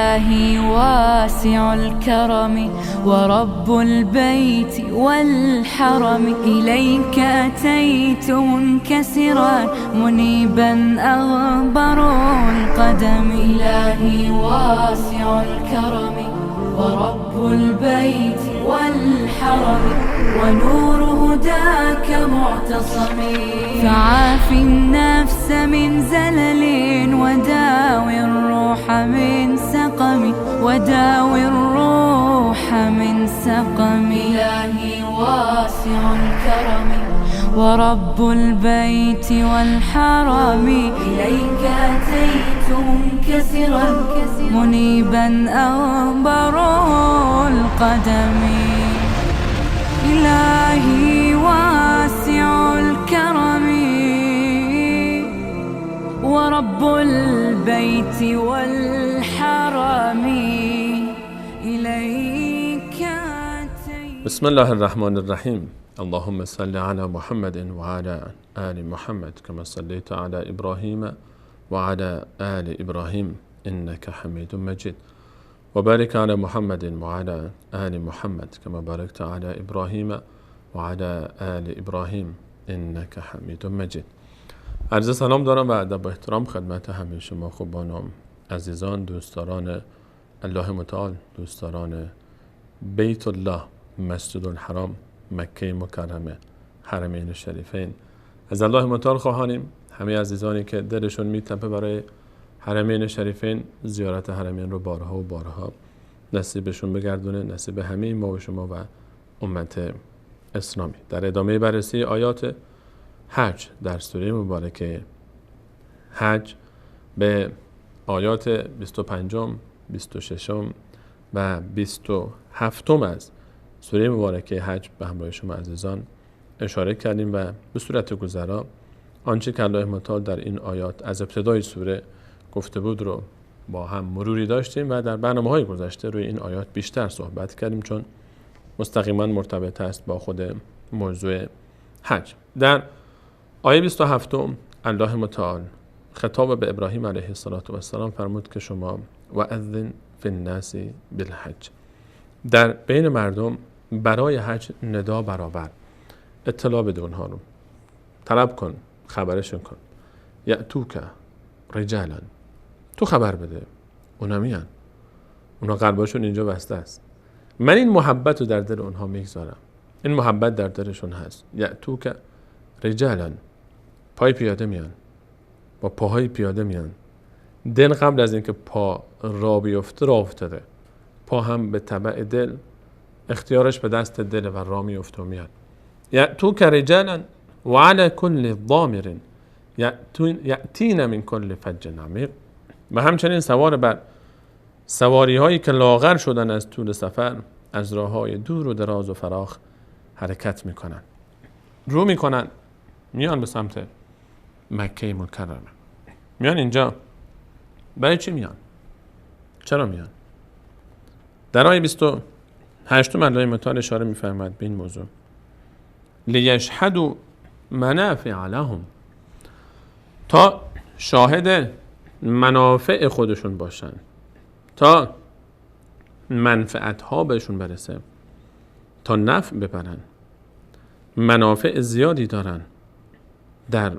إلهي واسع الكرم ورب البيت والحرم، إليك أتيت منكسرا منيبا أغبر القدم. إلهي واسع الكرم ورب البيت والحرم ونور هداك معتصمي، فعاف النفس من زلل وداوي الروح من سقم، وداوي الروح من سقم. إلهي واسع الكرم ورب البيت والحرم، إليك أتيت منكسرا منيبا أغبر القدم. إلهي واسع الكرم ورب البيت والحرم، إليك أتيت. بسم الله الرحمن الرحيم. اللهم صل على محمد وعلى آل محمد كما صليت على إبراهيم وعلى آل إبراهيم إنك حميد مجيد، وبارك على محمد وعلى آل محمد كما باركت على إبراهيم وعلى آل إبراهيم إنك حميد مجيد. عرض سلام دارم و ادب و احترام خدمت همه شما خوبان عزیزان، دوستداران الله متعال، دوستداران بیت الله مسجد الحرام مکه مکرمه حرمین شریفین. از الله متعال خواهانیم همه عزیزانی که دلشون میتپه برای حرمین شریفین زیارت حرمین رو بارها و بارها نصیبشون بگردونه، نصیب همه ما و شما و امت اسلامی. در ادامه بررسی آیات حج در سوره مبارکه حج به آیات 25 26 و 27 از سوره مبارکه حج به همراه شما عزیزان اشاره کردیم و به صورت گذرا آنچه که الله متعال در این آیات از ابتدای سوره گفته بود رو با هم مروری داشتیم و در برنامه‌های گذشته روی این آیات بیشتر صحبت کردیم، چون مستقیما مرتبط است با خود موضوع حج. در آیه 27 الله متعال خطاب به ابراهیم علیه السلام فرمود که شما و اذن فی الناس بالحج، در بین مردم برای حج ندا برآور، اطلاع بده اونها رو، طلب کن، خبرشون کن. یأتوک رجالا، تو خبر بده، اونا میان، اونا قلبشون اینجا بسته است، من این محبت رو در دل اونها میگذارم، این محبت در دلشون هست. یأتوک رجالا، پای پیاده میان، با پاهای پیاده میان. دل قبل از اینکه پا را بیفته راه افتاده، پا هم به تبع دل اختیارش به دست دل و راه میفته و میاد. یأتوک رجالا و علی کل ضامر یأتین من کل فج عمیق، و همچنین سوار بر سواری هایی که لاغر شدن از طول سفر از راه های دور و دراز و فراخ حرکت میکنن، رو میکنن، میان به سمت مکه مکرمه. میان اینجا برای چی میان؟ چرا میان؟ در آیه 28 الله متعال اشاره میفرماید به این موضوع: لیشهدوا منافع لهم، تا شاهد منافع خودشون باشن، تا منفعت ها بهشون برسه، تا نفع ببرن، منافع زیادی دارن در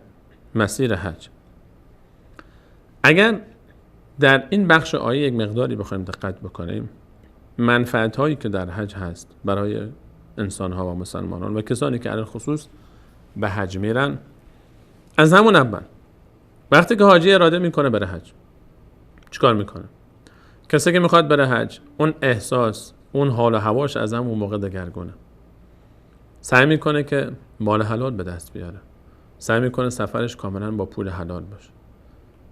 مسیر حج. اگر در این بخش آیه یک مقداری بخوایم دقت بکنیم، منفعت هایی که در حج هست برای انسان ها و مسلمانان و کسانی که علی خصوص به حج میرن، از همون اول وقتی که حاجی اراده میکنه بره حج چیکار میکنه؟ کسی که میخواد بره حج، اون احساس، اون حال و هواش از همون موقع دگرگونه. سعی میکنه که مال حلال به دست بیاره، سعی میکنه سفرش کاملا با پول حلال باشه،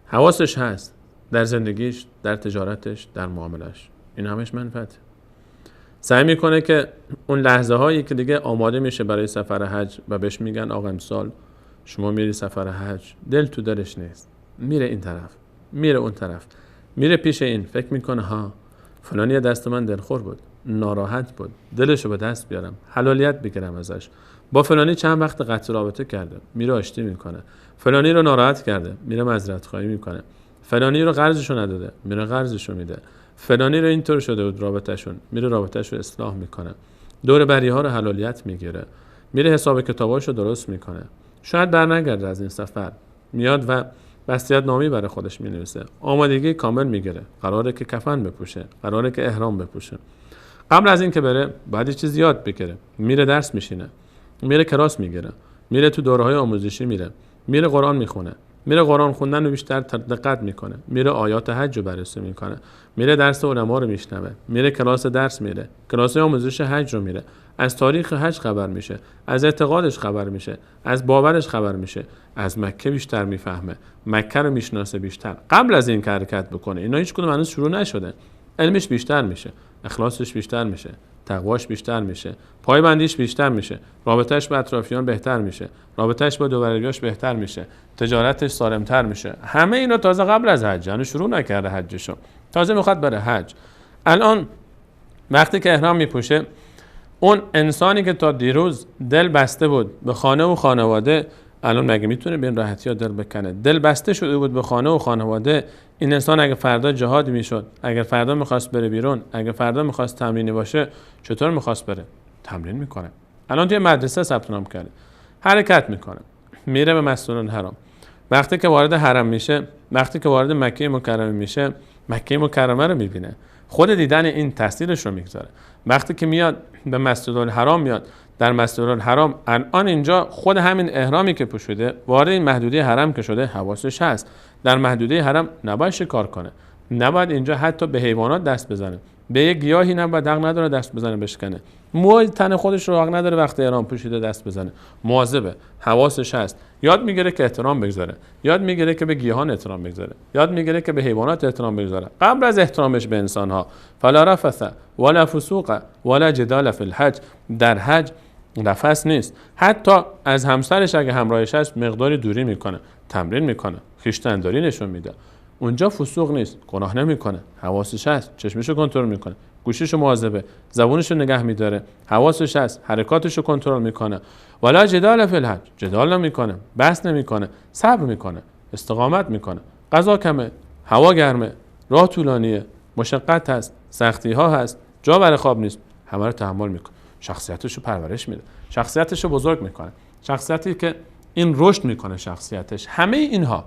حواسش هست در زندگیش، در تجارتش، در معاملش، این همش منفعت. سعی میکنه که اون لحظه هایی که دیگه آماده میشه برای سفر حج و بهش میگن آقا امسال شما میری سفر حج، دل تو دلش نیست، میره این طرف، میره اون طرف، میره پیش این، فکر میکنه ها فلانی دست من دلخور بود، ناراحت بود، دلشو به دست بیارم، حلالیت بگیرم ازش. با فلانی چند وقت قطع رابطه کرده، میره آشتی میکنه. فلانی رو ناراحت کرده، میره معذرت خواهی میکنه. فلانی رو قرضشو نداده، میره قرضشو میده. فلانی رو اینطور شده بود رابطهشون، میره رابطهش رو اصلاح میکنه، دور بری ها رو حلالیت میگیره، میره حساب کتاباش رو درست میکنه، شاید برنگرده از این سفر، میاد و وصیت نامه‌ای برای خودش مینویسه، آمادگی کامل میگیره، قراره که کفن بپوشه، قراره که احرام بپوشه. قبل از این که بره باید چیز یاد بگیره، میره درس میشینه، میره کلاس میگیره، میره تو دوره‌های آموزشی میره قرآن میخونه، میره قرآن خوندن رو بیشتر دقت میکنه، میره آیات حج رو بررسی میکنه، میره درس علما رو میشنوه، میره کلاس درس میره، کلاس آموزش حج رو میره، از تاریخ حج خبر میشه، از اعتقادش خبر میشه، از باورش خبر میشه، از مکه بیشتر میفهمه، مکه رو میشناسه بیشتر. قبل از این که حرکت بکنه اینا هیچ کدوم هنوز شروع نشده، علمش بیشتر میشه، اخلاصش بیشتر میشه، تقواش بیشتر میشه، پایبندیش بیشتر میشه، رابطهش با اطرافیان بهتر میشه، رابطهش با دوروریاش بهتر میشه، تجارتش سالمتر میشه. همه اینا تازه قبل از حج، یعنی شروع نکرده حجشو، تازه میخواد بره حج. الان وقتی که احرام میپوشه، اون انسانی که تا دیروز دل بسته بود به خانه و خانواده، الان مگه میتونه به این راحتی ها دل بکنه؟ دل بسته شده بود به خانه و خانواده. این انسان اگه فردا جهاد میشد، اگر فردا میخواست بره بیرون، اگر فردا میخواست تمرینی باشه، چطور میخواست بره؟ تمرین میکنه. الان توی مدرسه ثبت نام کرده، حرکت میکنه، میره به مسجد الحرام. وقتی که وارد حرم میشه، وقتی که وارد مکه مکرمه میشه، مکه مکرمه رو میبینه، خود دیدن این تاثیرش رو میگذاره. وقتی که میاد به مسجد الحرام، میاد در مسجد الحرام، الان اینجا خود همین احرامی که پوشیده وارد این محدوده حرم که شده، حواسش هست در محدوده حرم نباید شکار کنه، نباید اینجا حتی به حیوانات دست بزنه، به یک گیاهی نباید، حق نداره دست بزنه بشکنه، موی تن خودش رو حق نداره وقتی احرام پوشیده دست بزنه، مواظبه، حواسش هست، یاد میگیره که احترام بگذاره، یاد میگیره که به گیاهان احترام بگذاره، یاد میگیره که به حیوانات احترام بگذاره قبل از احترامش به انسانها. فلا رفث ولا فسوق ولا جدال فی الحج، در حج رفث نیست، حتی از همسرش اگه همراهش هست مقداری دوری میکنه، تمرین میکنه، خویشتن‌داری نشون میده، اونجا فسوق نیست، گناه نمیکنه، حواسش هست، چشمشو کنترل میکنه، گوشیشو مواظبه، زبونشو نگه میداره، حواسش هست، حرکاتشو کنترل میکنه. ولا جدال فی الحج، جدال نمیکنه، بحث نمیکنه، صبر میکنه، استقامت میکنه، غذا کمه، هوا گرمه، راه طولانیه، مشقت هست، سختی ها هست، جا برای خواب نیست، همه رو تحمل میکنه، شخصیتشو پرورش میده، شخصیتشو بزرگ میکنه، شخصیتی که این رشد میکنه شخصیتش. همه اینها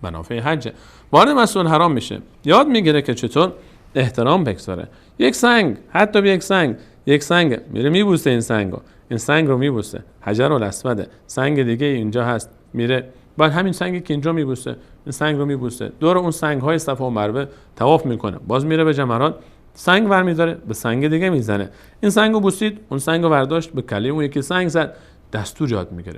منافع حجه. وارد مسجد الحرام میشه، یاد میگیره که چطور احترام بگذاره. یک سنگ، حتی به یک سنگ میره میبوسه، این سنگ رو میبوسه، حجر الاسود، سنگ دیگه اینجا هست، میره بعد همین سنگی که اینجا میبوسه، این سنگ رو میبوسه، دور اون سنگ های صفا و مروه طواف میکنه، باز میره به جمرات، سنگ برمیداره به سنگ دیگه میزنه، این سنگو بوسید، اون سنگو برداشت به کله اون یکی سنگ زد. دستور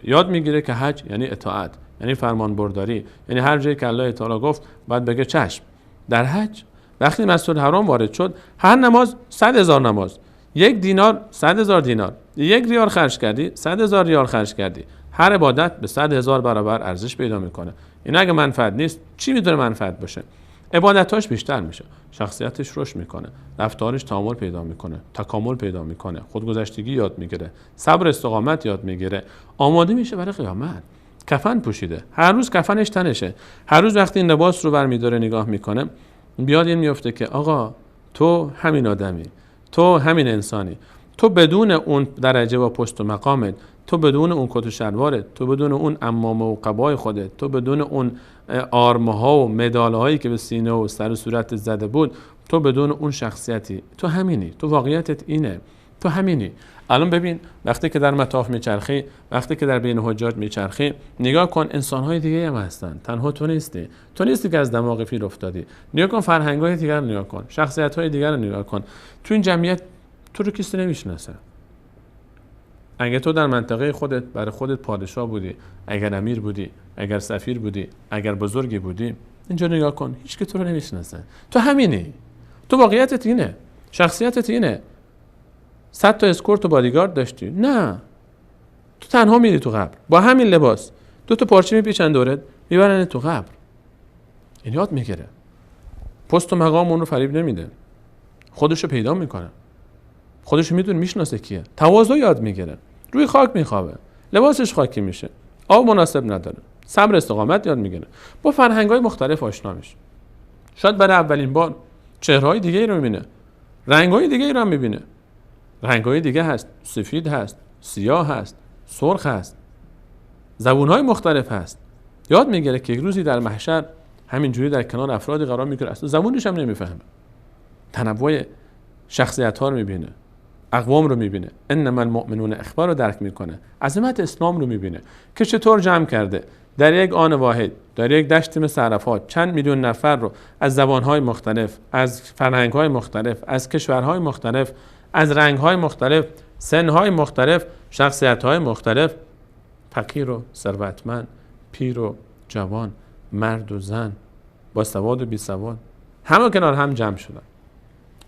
یاد میگیره که حج یعنی اطاعت، یعنی فرمان برداری، یعنی هر جایی که الله تعالی گفت باید بگه چشم. در حج وقتی مسجد الحرام وارد شد، هر نماز 100,000 نماز، 1 دینار 100,000 دینار، 1 ریال خرج کردی 100,000 ریال خرج کردی. هر عبادت به 100,000 برابر ارزش پیدا میکنه. این اگه منفعت نیست چی میتونه منفعت باشه؟ عبادتاش بیشتر میشه، شخصیتش رشد میکنه، رفتارش تعامل پیدا میکنه، تکامل پیدا میکنه، خودگذشتگی یاد میگیره، صبر استقامت یاد میگیره، آماده میشه برای قیامت. کفن پوشیده، هر روز کفنش تنشه، هر روز وقتی این لباس رو برمیداره نگاه میکنه، بیاد این میفته که آقا تو همین آدمی، تو همین انسانی، تو بدون اون درجه و پست و مقامت، تو بدون اون کت و شلوارت، تو بدون اون عمامه و قبای خودت، تو بدون اون آرمه ها و مدال هایی که به سینه و سر و صورت زده بود، تو بدون اون شخصیتی، تو همینی، تو واقعیتت اینه، تو همینی. الان ببین وقتی که در مطاف میچرخی، وقتی که در بین حجاج میچرخی، نگاه کن انسان‌های دیگه هم هستن، تنها تو نیستی که از دماغ فیل افتادی. نگاه کن فرهنگ‌های دیگر رو نگاه کن، شخصیت‌های دیگر رو نگاه کن. تو این جمعیت تو رو کسی نمیشناسه. اگه تو در منطقه خودت برای خودت پادشاه بودی، اگر امیر بودی، اگر سفیر بودی، اگر بزرگی بودی، اینجا نگاه کن، هیچ که تو رو نمیشناسه. تو همینی، تو واقعیتت اینه، شخصیتت اینه. 100 تا اسکورت و بادیگارد داشتی؟ نه، تو تنها میری تو قبر با همین لباس، 2 تا پارچه میپیچن دورت میبرن تو قبر. این یاد میگیره، پست و مقام اون رو فریب نمیده، خودشو پیدا میکنه، خودشو میدونه، میشناسه کیه، تواضع یاد میگیره، روی خاک میخوابه، لباسش خاکی میشه، آب مناسب نداره، صبر استقامت یاد میگیره، با فرهنگ‌های مختلف آشنا میشه. شاید برای اولین بار چهره‌های دیگه رو میبینه، رنگ‌های دیگه رو هم میبینه. رنگ‌های دیگه هست، سفید هست، سیاه هست، سرخ هست، زبون‌های مختلف هست. یاد میگیره که یک روزی در محشر همینجوری در کنار افرادی قرار میگیره اصلا زبونش هم نمیفهمه، تنوع شخصیت‌ها رو میبینه، اقوام رو میبینه، انما المؤمنون اخبار رو درک میکنه، عظمت اسلام رو میبینه که چطور جمع کرده در یک آن واحد، در یک دشت مثل عرفات چند میلیون نفر رو از زبانهای مختلف، از فرهنگهای مختلف، از کشورهای مختلف، از رنگهای مختلف، سنهای مختلف، شخصیتهای مختلف، فقیر و ثروتمند، پیر و جوان، مرد و زن، با سواد و بی سواد، همه کنار هم جمع شدن.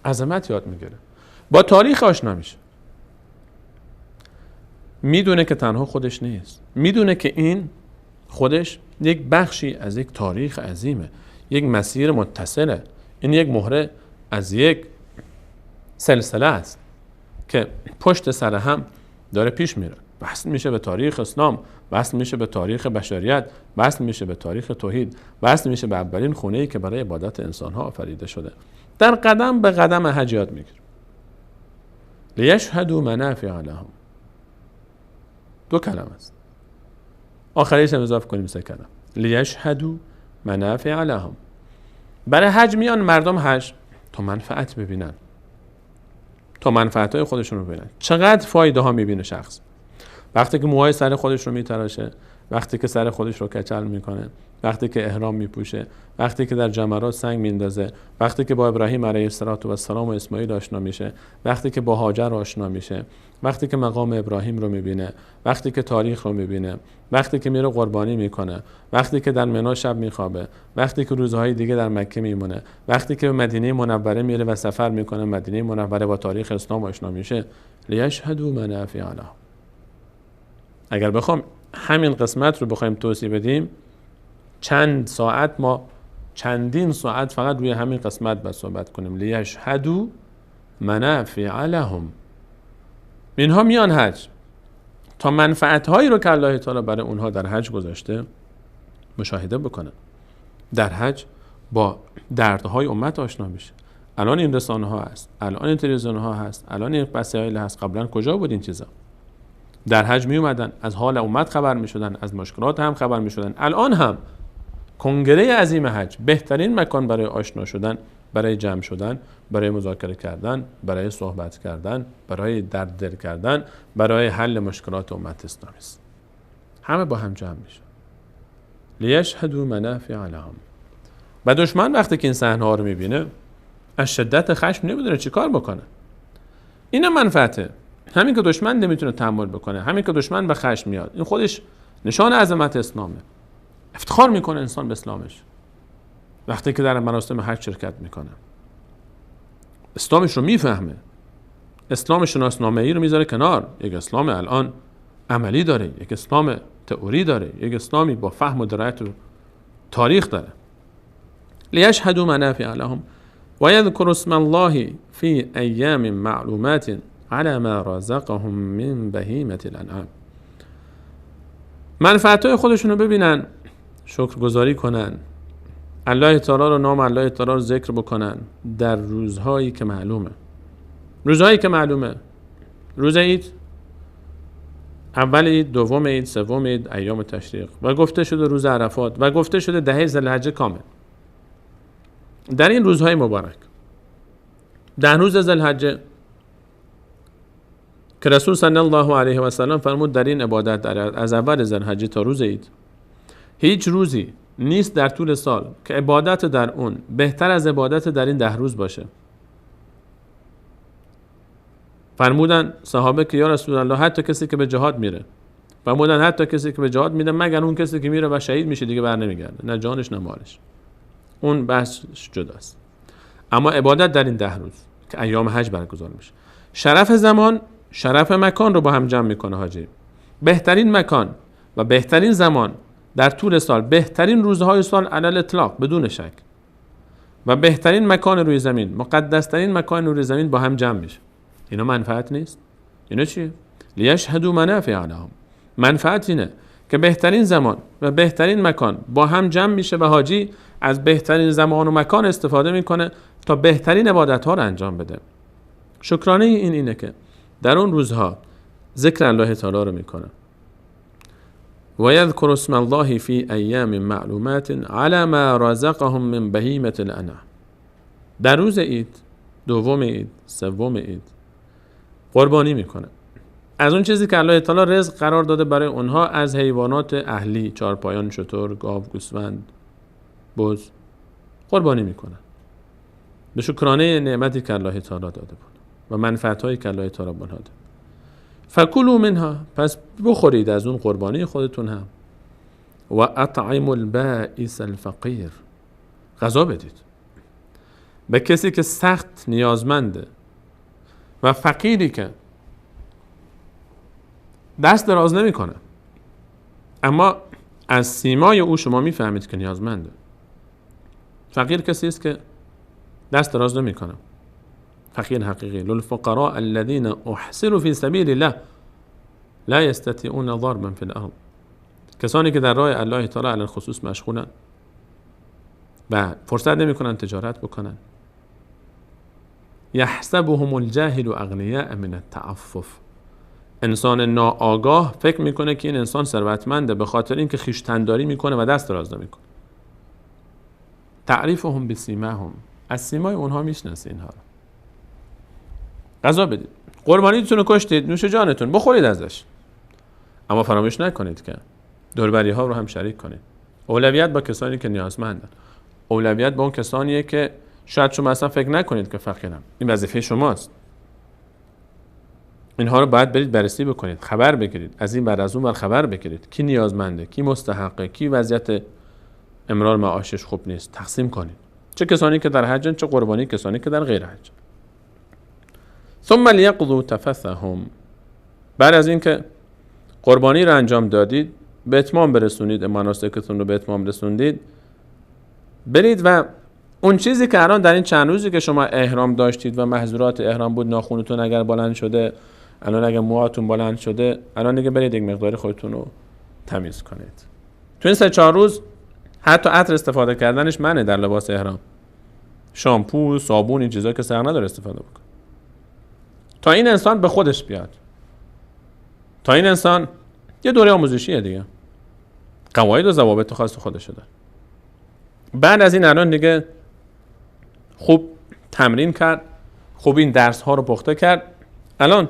عظمت یاد میگیره، با تاریخ آشنا میشه، میدونه که تنها خودش نیست، میدونه که این خودش یک بخشی از یک تاریخ عظیمه، یک مسیر متصله، این یک مهره از یک سلسله است که پشت سر هم داره پیش میره، وصل میشه به تاریخ اسلام، وصل میشه به تاریخ بشریت، وصل میشه به تاریخ توحید، وصل میشه به اولین خونه‌ای که برای عبادت انسان‌ها آفریده شده. در قدم به قدم حج یاد میگیره. لیشهدوا منافع لهم، دو کلمه است، آخریش هم اضافه کنیم سه کلمه، لیشهدوا منافع لهم. برای حج میان مردم حج تا منفعت ببینن، تا منفعت‌های خودشون رو ببینن. چقدر فایده ها میبینه شخص وقتی که موهای سر خودش رو میتراشه، وقتی که سر خودش رو کچل میکنه، وقتی که احرام میپوشه، وقتی که در جمرات سنگ میندازه، وقتی که با ابراهیم علیه السلام و اسماعیل آشنا میشه، وقتی که با هاجر آشنا میشه، وقتی که مقام ابراهیم رو میبینه، وقتی که تاریخ رو میبینه، وقتی که میره قربانی میکنه، وقتی که در منی شب میخوابه، وقتی که روزهای دیگه در مکه میمونه، وقتی که به مدینه منوره میره و سفر میکنه، مدینه منوره با تاریخ اسلام آشنا میشه. لیشهدوا منافع لهم. اگر بخوام همین قسمت رو بخوایم توضیح بدیم چند ساعت، ما چندین ساعت فقط روی همین قسمت بس صحبت کنیم. لیشهدوا منافع لهم، اینها میان حج تا منفعت هایی رو که الله تعالی برای اونها در حج گذاشته مشاهده بکنن. در حج با دردهای امت آشنا میشه. الان این رسانه ها هست، الان این تلویزیون ها هست، الان این وسایل هست، قبلا کجا بود این چیزا؟ در حج می اومدن از حال امت خبر می شدن، از مشکلات هم خبر می شدن. الان هم کنگره عظیم حج بهترین مکان برای آشنا شدن، برای جمع شدن، برای مذاکره کردن، برای صحبت کردن، برای درد دل کردن، برای حل مشکلات امت اسلامی است. همه با هم جمع میشن. لیشهدوا منافع لهم. و دشمن وقتی که این صحنه ها رو میبینه از شدت خشم نمیدونه چیکار بکنه. این منفعته. همین که دشمن نمیتونه تحمل بکنه، همین که دشمن به خشم میاد، این خودش نشان عظمت اسلامه. افتخار میکنه انسان به اسلامش وقتی که در مراسم حج شرکت میکنه، اسلامش رو میفهمه، اسلام شناسنامه‌ای رو میذاره کنار. یک اسلام الان عملی داره، یک اسلام تئوری داره، یک اسلامی با فهم و درایت و تاریخ داره. لیشهدوا منافع لهم و یذکروا اسم الله فی ایام معلومات على ما رزقهم من بهیمة الانعام. منفعت‌های خودشون رو ببینن، شکرگزاری کنن، الله تعالی رو، نام الله تعالی رو ذکر بکنن در روزهایی که معلومه. روزهایی که معلومه، روز عید، اول عید، دوم عید، سوم عید، ایام تشریق، و گفته شده روز عرفات، و گفته شده دهه ذوالحجه کامل. در این روزهای مبارک 10 روز ذوالحجه که رسول صلی الله علیه و سلم فرمود در این عبادت از اول ذوالحجه تا روز عید هیچ روزی نیست در طول سال که عبادت در اون بهتر از عبادت در این 10 روز باشه. فرمودن صحابه که یا رسول الله حتی کسی که به جهاد میره، فرمودن حتی کسی که به جهاد میره مگر اون کسی که میره و شهید میشه دیگه بر نمیگرده، نه جانش نه مالش، اون بحث جداست. اما عبادت در این 10 روز که ایام حج برگزار میشه، شرف زمان، شرف مکان رو با هم جمع میکنه حاجی. بهترین مکان و بهترین زمان در طول سال، بهترین روزهای سال علل اطلاق بدون شک، و بهترین مکان روی زمین، مقدسترین مکان روی زمین با هم جمع میشه. اینا منفعت نیست؟ اینا چیه؟ لیشهدوا منافع لهم. منفعت اینه که بهترین زمان و بهترین مکان با هم جمع میشه و حاجی از بهترین زمان و مکان استفاده میکنه تا بهترین عبادت ها رو انجام بده. شکرانه این اینه که در اون روزها ذکر الله تعالی رو میکنه. و یذکر اسم الله فی ایام معلومات علی ما رزقهم من بهیمة الانعام. در روز عید، دوم عید، سوم عید قربانی میکنه از اون چیزی که الله تعالی رزق قرار داده برای اونها از حیوانات اهلی، چهارپایان، شتر، گاو، گوسفند، بز قربانی میکنه به شکرانه نعمتی که الله تعالی داده بود و منفعت‌هایی که الله تعالی به اونها داده. فکلوا منها، پس بخورید از اون قربانی خودتون هم. و اطعموا البائس الفقیر، غذا بدید به کسی که سخت نیازمنده و فقیری که دست دراز نمی کنه، اما از سیمای او شما میفهمید که نیازمنده. فقیر کسی است که دست دراز نمی کنه، فقیر حقیقی. للفقراء الذين احصروا في سبيل الله لا يستطيعون ضربا في الارض. کسانی که در راه الله تعالی علی الخصوص مشغولن و فرصت نمی کنن تجارت بکنن. یحسبهم الجاهل اغنیاء من التعفف. انسان ناآگاه فکر میکنه که این انسان ثروتمنده به خاطر اینکه خویشتنداری میکنه و دست دراز نمیکنه. تعریفهم بسیماهم، از سیمای اونها میشناسه اینها رو. غذا بدید، قربانیتون رو کشتید، نوش جانتون، بخورید ازش، اما فراموش نکنید که دوربری ها رو هم شریک کنید. اولویت با کسانی که نیازمندن، اولویت با اون کسانیه که شاید شما اصلا فکر نکنید که فقیرن. این وظیفه شماست. اینها رو باید برید بررسی بکنید، خبر بگیرید، از این بعد از اون خبر بگیرید کی نیازمنده، کی مستحقه، کی وضعیت امرار معاشش خوب نیست، تقسیم کنید. چه کسانی که در حجن، چه قربانی کسانی که در غیر حج. ثم لیقضوا تفثهم. بعد از این که قربانی رو انجام دادید، به اتمام برسونید، مناسکتون رو به اتمام رسوندید، برید و اون چیزی که الان در این چند روزی که شما احرام داشتید و محظورات احرام بود، ناخونتون اگر بلند شده، الان اگر موهاتون بلند شده، الان دیگه برید یک مقداری خودتون رو تمیز کنید. تو این 3-4 روز حتی عطر استفاده کردنش منه در لباس احرام. شامپو، صابون، این چیزا که سر نداره استفاده بکن. تا این انسان به خودش بیاد. تا این انسان یه دوره آموزشیه دیگه. قواعد و ضوابط خاص خودش داره. بعد از این الان دیگه خوب تمرین کرد، خوب این درس ها رو پخته کرد، الان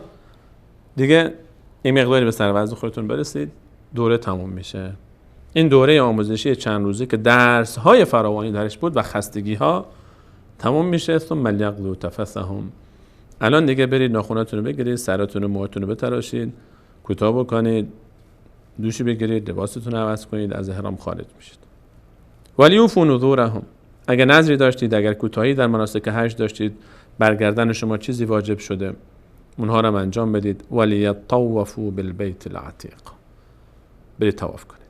دیگه این مقداری به سر خودتون برسید، دوره تموم میشه. این دوره آموزشی چند روزه که درس های فراوانی درش بود و خستگی ها تموم میشه. ثم لیقضوا تفثهم. الان دیگه برید ناخوناتون رو بگیرید، سراتون و موهاتون رو بتراشید، کوتاه بکنید، دوشی بگیرید، لباستون رو عوض کنید، از احرام خارج میشید. ولیوفوا نذورهم. اگر نذری داشتید، اگر کوتاهی در مناسک حج داشتید، برگردن شما چیزی واجب شده، اونها رو انجام بدید. ولیطوفوا بالبیت العتیق. برید طواف کنید.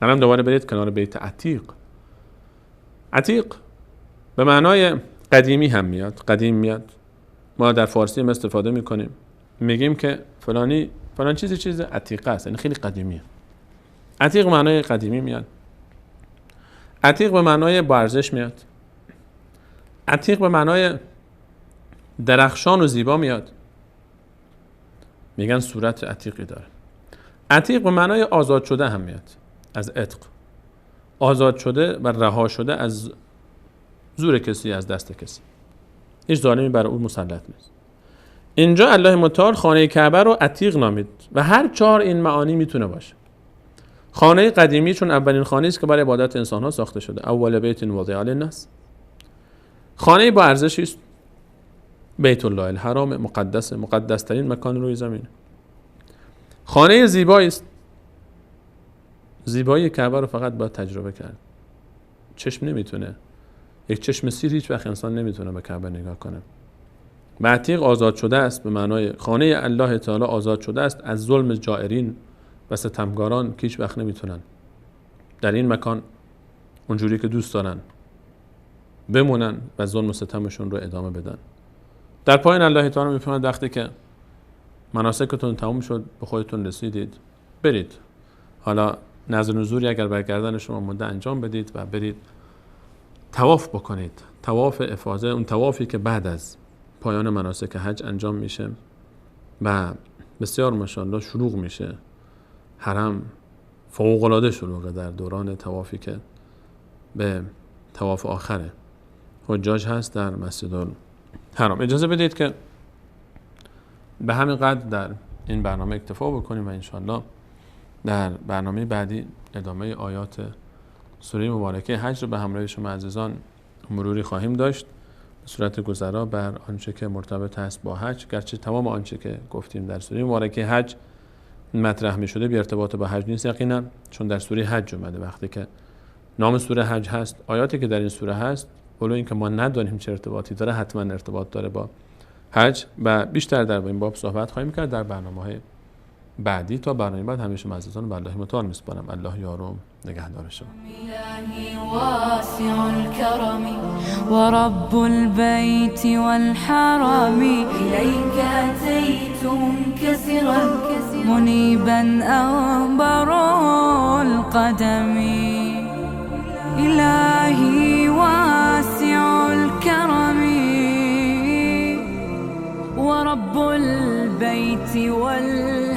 الان دوباره برید کنار بیت عتیق. عتیق به معنای قدیمی هم میاد، قدیم میاد. ما در فارسی هم استفاده میکنیم، میگیم که فلان چیز عتیقه است، یعنی خیلی قدیمیه. عتیق معنای قدیمی میاد. عتیق به معنای با ارزش میاد. عتیق به معنای درخشان و زیبا میاد. میگن صورت عتیقی داره. عتیق به معنای آزاد شده هم میاد، از عتق. آزاد شده و رها شده از زور کسی، از دست کسی. هیچ ظالمی بر او مسلط نیست. اینجا الله متعال خانه کعبه رو عتیق نامید و هر 4 این معانی میتونه باشه. خانه قدیمی چون اولین خانه است که برای عبادت انسان ها ساخته شده. اول بیت وضع للناس. خانه با ارزشی است. بیت الله الحرام، مقدس ترین مکان روی زمین. خانه زیبایی است. زیبایی کعبه رو فقط باید تجربه کرد. چشم نمیتونه، یک چشم سیر هیچ وقت انسان نمیتونه به کعبه نگاه کنه. عتیق آزاد شده است، به معنای خانه الله تعالی آزاد شده است از ظلم جائرین و ستمگاران که هیچ وقت نمیتونن در این مکان اونجوری که دوست دارن بمونن و ظلم و ستمشون رو ادامه بدن. در پایین الله تعالی میفرماید وقتی که مناسکتون تموم شد، به خودتون رسیدید، برید. حالا نذر نذوری اگر برگردن شما مونده انجام بدید و برید طواف بکنید. طواف افاضه، اون طوافی که بعد از پایان مناسک حج انجام میشه و بسیار ماشاءالله شلوغ میشه. حرم فوق‌العاده شلوغه در دوران طوافی که به طواف آخره حجاج هست در مسجد الحرام. اجازه بدید که به همین قدر در این برنامه اکتفا بکنیم و انشاءالله در برنامه بعدی ادامه آیات سوره مبارکه حج رو به همراه شما عزیزان مروری خواهیم داشت به صورت گذرا بر آنچه که مرتبط است با حج. گرچه تمام آنچه که گفتیم در سوره مبارکه حج مطرح می شده بی ارتباط با حج نیست یقینا، چون در سوره حج اومده. وقتی که نام سوره حج هست، آیاتی که در این سوره هست، ولو اینکه ما ندانیم چه ارتباطی داره، حتما ارتباط داره با حج و بیشتر در این باب صحبت خواهیم کرد در برنامه‌های بعدی. تا برنامه بعد همیشه عزیزان به الله متعال میسپارم. الله یار و نگهدار شما. إلهي واسع الكرم ورب البيت والحرم إليك أتيت منكسرا منيبا أنبر القدم إلهي واسع الكرم ورب البيت والحرم